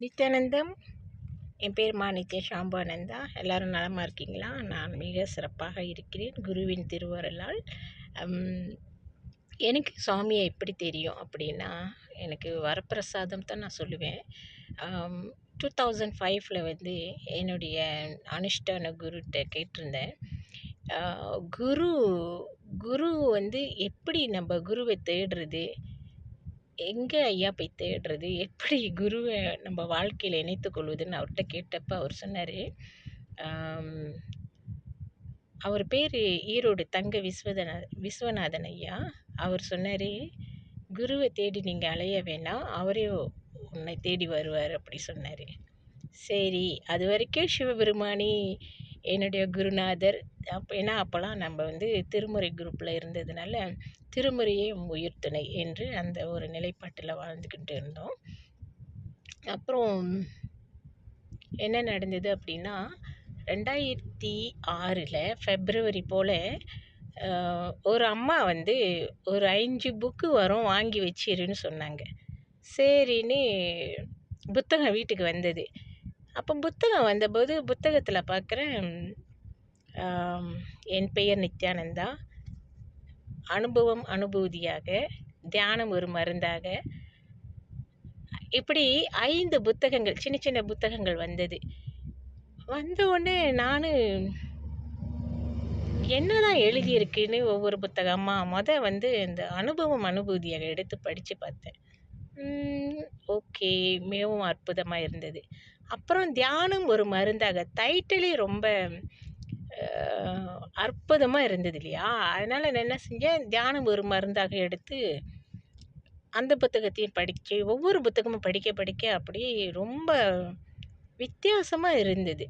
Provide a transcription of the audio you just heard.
நித்யானந்தம். என் பேர் நித்யா ஷாம்பானந்தா. எல்லாரும் நலமாக இருக்கீங்களா? நான் மிக சிறப்பாக இருக்கிறேன் குருவின் திருவருளால். எனக்கு சுவாமியை எப்படி தெரியும் அப்படின்னா, எனக்கு வரப்பிரசாதம் தான் நான் சொல்லுவேன். 2005 வந்து என்னுடைய அனுஷ்டான குருட்ட கேட்டிருந்தேன். குரு குரு வந்து எப்படி நம்ம குருவை தேடுறது, எங்கே ஐயா போய் தேடுறது, எப்படி குருவை நம்ம வாழ்க்கையில் இணைத்துக் கொள்வதுன்னு அவர்கிட்ட கேட்டப்போ அவர் சொன்னார், அவர் பேர் ஈரோடு தங்க விஸ்வநாதன் ஐயா. அவர் சொன்னார், குருவை தேடி நீங்கள் அலைய வேணாம், அவரே உன்னை தேடி வருவார் அப்படி சொன்னார். சரி, அது வரைக்கும் சிவபெருமானி என்னுடைய குருநாதர். ஏன்னா அப்போல்லாம் நம்ம வந்து திருமுறை குரூப்பில் இருந்ததுனால திருமுறையே உயிர் துணை என்று அந்த ஒரு நிலைப்பாட்டில் வாழ்ந்துக்கிட்டு இருந்தோம். அப்புறம் என்ன நடந்தது அப்படின்னா, 2006 ஃபெப்ரவரி போல் ஒரு அம்மா வந்து ஒரு 5 புக்கு வரும், வாங்கி வச்சிருன்னு சொன்னாங்க. சரின்னு புத்தகம் வீட்டுக்கு வந்தது. அப்போ புத்தகம் வந்தபோது புத்தகத்தில் பார்க்குறேன், என் பெயர் நித்யானந்தா, அனுபவம் அனுபூதியாக, தியானம் ஒரு மருந்தாக, இப்படி 5 புத்தகங்கள், சின்ன சின்ன புத்தகங்கள் வந்தது. வந்தவுடனே நான் என்னதான் எழுதியிருக்குன்னு ஒவ்வொரு புத்தகமாக வந்து இந்த அனுபவம் அனுபூதியாக எடுத்து படித்து பார்த்தேன். ஓகே, மிகவும் அற்புதமாக இருந்தது. அப்புறம் தியானம் ஒரு மருந்தாக, டைட்டிலே ரொம்ப அற்புதமாக இருந்தது இல்லையா? அதனால் நான் என்ன செஞ்சேன், தியானம் ஒரு மருந்தாக எடுத்து அந்த புத்தகத்தையும் ஒவ்வொரு புத்தகமும் படிக்க படிக்க அப்படியே ரொம்ப வித்தியாசமாக இருந்தது.